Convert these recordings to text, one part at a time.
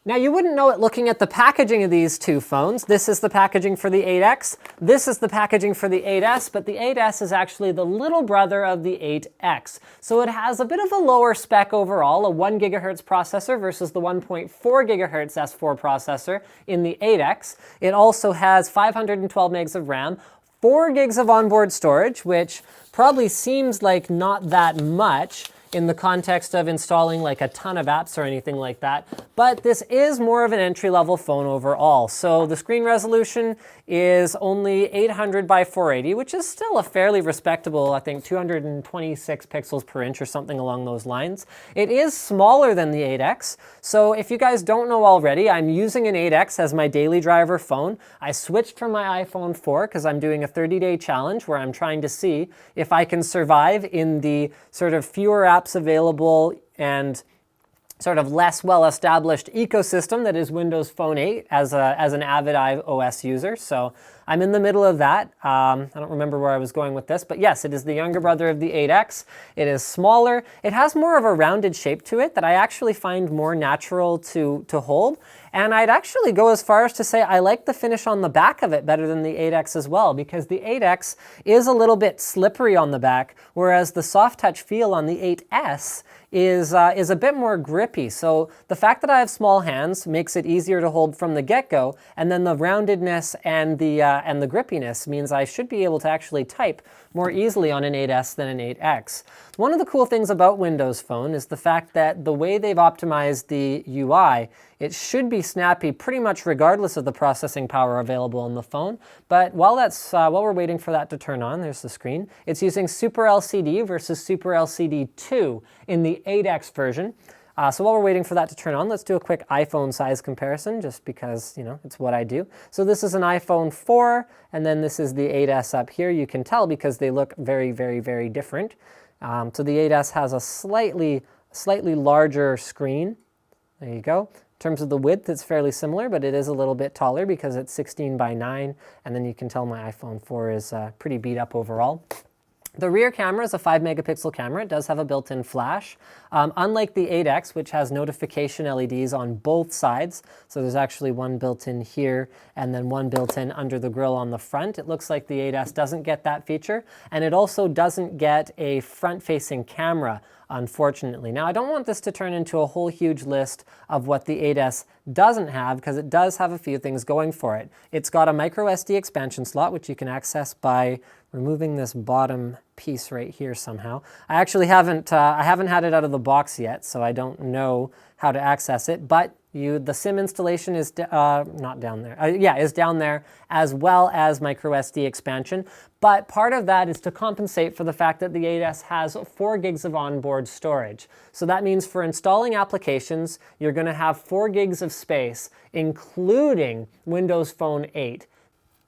Now you wouldn't know it looking at the packaging of these two phones. This is the packaging for the 8X. This is the packaging for the 8S, but the 8S is actually the little brother of the 8X. So it has a bit of a lower spec overall, a 1 gigahertz processor versus the 1.4 gigahertz S4 processor in the 8X. It also has 512 megs of RAM, 4 gigs of onboard storage, which probably seems like not that much in the context of installing like a ton of apps or anything like that. But this is more of an entry-level phone overall. So the screen resolution is only 800 by 480, which is still a fairly respectable, I think 226 pixels per inch or something along those lines. It is smaller than the 8X. So if you guys don't know already, I'm using an 8X as my daily driver phone. I switched from my iPhone 4 because I'm doing a 30-day challenge where I'm trying to see if I can survive in the sort of fewer apps available and sort of less well-established ecosystem that is Windows Phone 8 as an avid iOS user. So I'm in the middle of that. I don't remember where I was going with this, but yes, it is the younger brother of the 8X. It is smaller. It has more of a rounded shape to it that I actually find more natural to hold. And I'd actually go as far as to say I like the finish on the back of it better than the 8X as well, because the 8X is a little bit slippery on the back, whereas the soft touch feel on the 8S is a bit more grippy. So the fact that I have small hands makes it easier to hold from the get-go, and then the roundedness and the grippiness means I should be able to actually type more easily on an 8S than an 8X. One of the cool things about Windows Phone is the fact that the way they've optimized the UI, it should be snappy pretty much regardless of the processing power available on the phone. But while we're waiting for that to turn on, there's the screen. It's using Super LCD versus Super LCD 2 in the 8X version. So while we're waiting for that to turn on, let's do a quick iPhone size comparison, just because, you know, it's what I do. So this is an iPhone 4, and then this is the 8S up here. You can tell because they look very, very, very different. So the 8S has a slightly larger screen. There you go. In terms of the width, it's fairly similar, but it is a little bit taller because it's 16 by 9, and then you can tell my iPhone 4 is pretty beat up overall. The rear camera is a 5 megapixel camera. It does have a built-in flash. Unlike the 8X, which has notification LEDs on both sides, so there's actually one built in here and then one built in under the grille on the front. It looks like the 8S doesn't get that feature, and it also doesn't get a front-facing camera, unfortunately. Now, I don't want this to turn into a whole huge list of what the 8S doesn't have, because it does have a few things going for it. It's got a micro SD expansion slot, which you can access by removing this bottom piece right here somehow. I actually haven't had it out of the box yet, so I don't know how to access it, but the SIM installation is not down there. Is down there, as well as micro SD expansion. But part of that is to compensate for the fact that the 8S has 4 gigs of onboard storage. So that means for installing applications, you're going to have 4 gigs of space, including Windows Phone 8.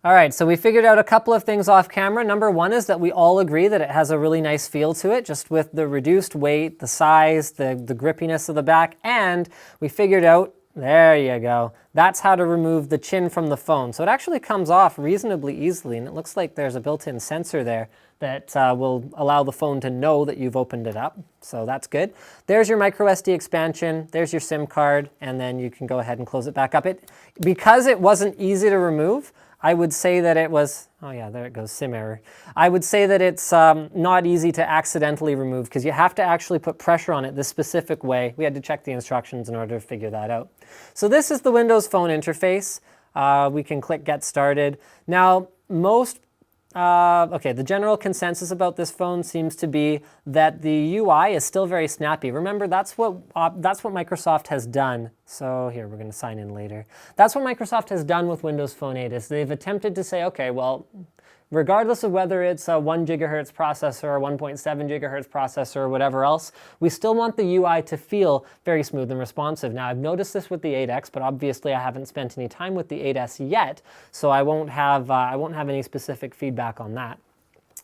All right, so we figured out a couple of things off camera. Number one is that we all agree that it has a really nice feel to it, just with the reduced weight, the size, the grippiness of the back, and we figured out, there you go, that's how to remove the chin from the phone. So it actually comes off reasonably easily, and it looks like there's a built-in sensor there that will allow the phone to know that you've opened it up. So that's good. There's your micro SD expansion, there's your SIM card, and then you can go ahead and close it back up. Because it wasn't easy to remove, I would say that it was, oh yeah, there it goes, SIM error. I would say that it's not easy to accidentally remove because you have to actually put pressure on it this specific way. We had to check the instructions in order to figure that out. So this is the Windows Phone interface. We can click Get Started. Now, the general consensus about this phone seems to be that the UI is still very snappy. Remember, that's what Microsoft has done. So here, we're going to sign in later. That's what Microsoft has done with Windows Phone 8 is they've attempted to say, okay, well, regardless of whether it's a 1 gigahertz processor or 1.7 gigahertz processor or whatever else, we still want the UI to feel very smooth and responsive. Now, I've noticed this with the 8X, but obviously I haven't spent any time with the 8S yet, so I won't have any specific feedback on that.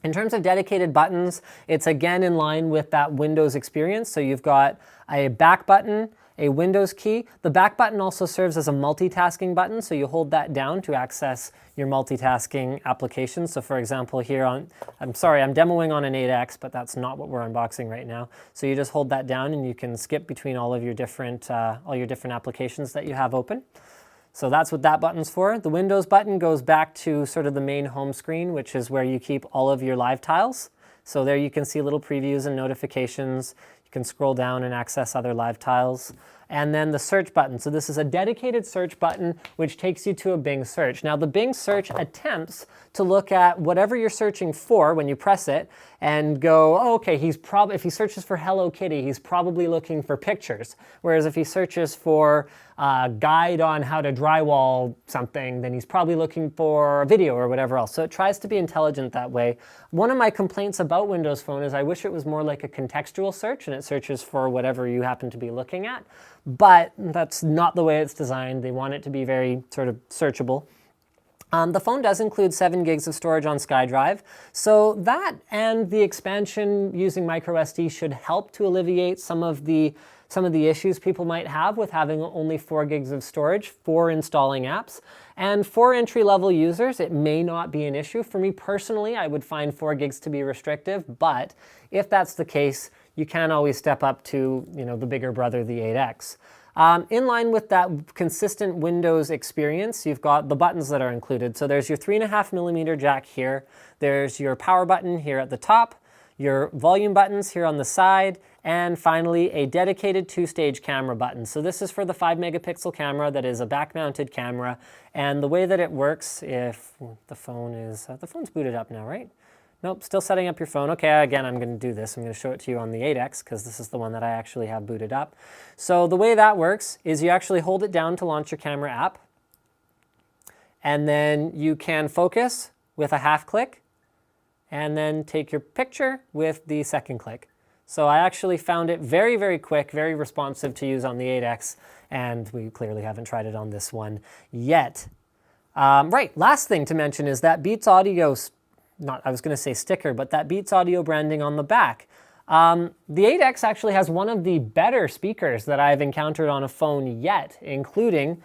In terms of dedicated buttons, it's again in line with that Windows experience. So you've got a back button, a Windows key. The back button also serves as a multitasking button, so you hold that down to access your multitasking applications. So for example, here on, I'm demoing on an 8X, but that's not what we're unboxing right now. So you just hold that down and you can skip between all your different applications that you have open. So that's what that button's for. The Windows button goes back to sort of the main home screen, which is where you keep all of your live tiles. So there you can see little previews and notifications. You can scroll down and access other live tiles. And then the search button. So this is a dedicated search button which takes you to a Bing search. Now the Bing search attempts to look at whatever you're searching for when you press it and go, oh, okay, if he searches for Hello Kitty, he's probably looking for pictures. Whereas if he searches for a guide on how to drywall something, then he's probably looking for a video or whatever else. So it tries to be intelligent that way. One of my complaints about Windows Phone is I wish it was more like a contextual search and it searches for whatever you happen to be looking at. But that's not the way it's designed. They want it to be very sort of searchable. The phone does include 7 gigs of storage on SkyDrive, so that and the expansion using microSD should help to alleviate some of the issues people might have with having only 4 gigs of storage for installing apps. And for entry-level users, it may not be an issue. For me personally, I would find 4 gigs to be restrictive, but if that's the case, you can always step up to, the bigger brother, the 8X. In line with that consistent Windows experience, you've got the buttons that are included. So there's your 3.5mm jack here. There's your power button here at the top, your volume buttons here on the side, and finally a dedicated 2-stage camera button. So this is for the 5-megapixel camera that is a back-mounted camera. And the way that it works, if the phone's booted up now, right? Nope, still setting up your phone. Okay, again, I'm going to do this. I'm going to show it to you on the 8X because this is the one that I actually have booted up. So the way that works is you actually hold it down to launch your camera app. And then you can focus with a half click and then take your picture with the second click. So I actually found it very, very quick, very responsive to use on the 8X, and we clearly haven't tried it on this one yet. Right, last thing to mention is that Beats Audio I was going to say sticker, but that Beats Audio branding on the back. The 8X actually has one of the better speakers that I've encountered on a phone yet, including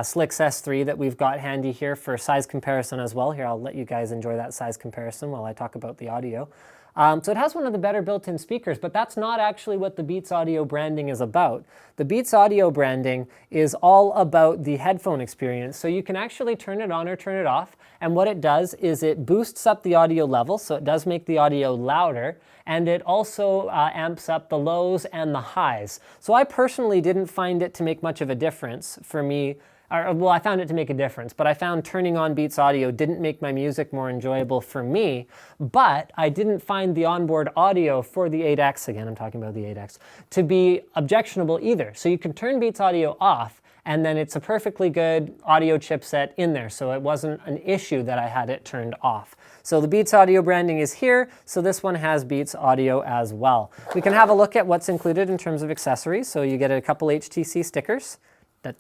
Slicks S3 that we've got handy here for size comparison as well. Here, I'll let you guys enjoy that size comparison while I talk about the audio. So it has one of the better built-in speakers, but that's not actually what the Beats Audio branding is about. The Beats Audio branding is all about the headphone experience. So you can actually turn it on or turn it off, and what it does is it boosts up the audio level, so it does make the audio louder, and it also amps up the lows and the highs. So I personally didn't find it to make much of a difference for me. Well, I found it to make a difference, but I found turning on Beats Audio didn't make my music more enjoyable for me, but I didn't find the onboard audio for the 8X, again, I'm talking about the 8X, to be objectionable either. So you can turn Beats Audio off, and then it's a perfectly good audio chipset in there, so it wasn't an issue that I had it turned off. So the Beats Audio branding is here, so this one has Beats Audio as well. We can have a look at what's included in terms of accessories. So you get a couple HTC stickers. You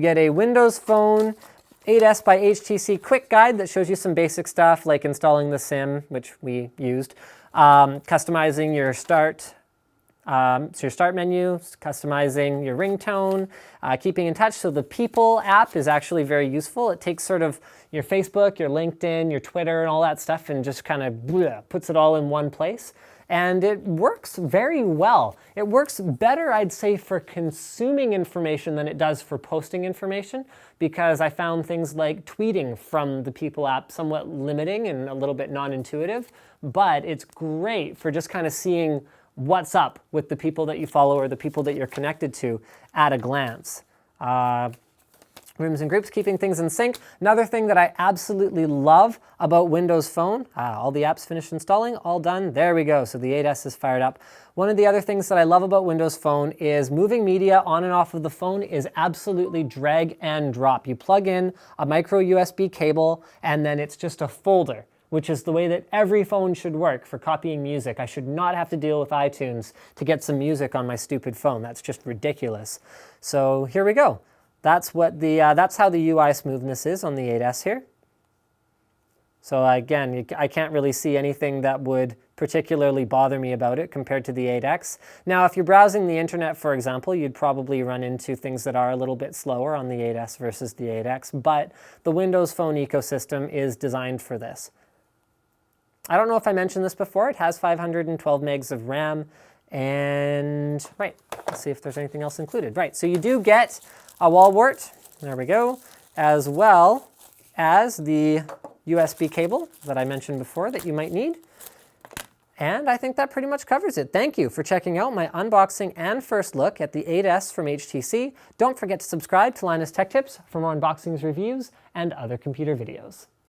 get a Windows Phone 8S by HTC quick guide that shows you some basic stuff like installing the SIM, which we used, customizing your start menu, customizing your ringtone, keeping in touch. So the People app is actually very useful. It takes sort of your Facebook, your LinkedIn, your Twitter, and all that stuff and just kind of puts it all in one place. And it works very well. It works better, I'd say, for consuming information than it does for posting information, because I found things like tweeting from the People app somewhat limiting and a little bit non-intuitive, but it's great for just kind of seeing what's up with the people that you follow or the people that you're connected to at a glance. Rooms and groups, keeping things in sync. Another thing that I absolutely love about Windows Phone, all the apps finished installing, all done, there we go. So the 8S is fired up. One of the other things that I love about Windows Phone is moving media on and off of the phone is absolutely drag and drop. You plug in a micro USB cable and then it's just a folder, which is the way that every phone should work for copying music. I should not have to deal with iTunes to get some music on my stupid phone. That's just ridiculous. So here we go. That's how the UI smoothness is on the 8S here. So again, I can't really see anything that would particularly bother me about it compared to the 8X. Now, if you're browsing the internet, for example, you'd probably run into things that are a little bit slower on the 8S versus the 8X, but the Windows Phone ecosystem is designed for this. I don't know if I mentioned this before. It has 512 megs of RAM, and right, let's see if there's anything else included. Right, so you do get a wall wart, there we go, as well as the USB cable that I mentioned before that you might need. And I think that pretty much covers it. Thank you for checking out my unboxing and first look at the 8S from HTC. Don't forget to subscribe to Linus Tech Tips for more unboxings, reviews, and other computer videos.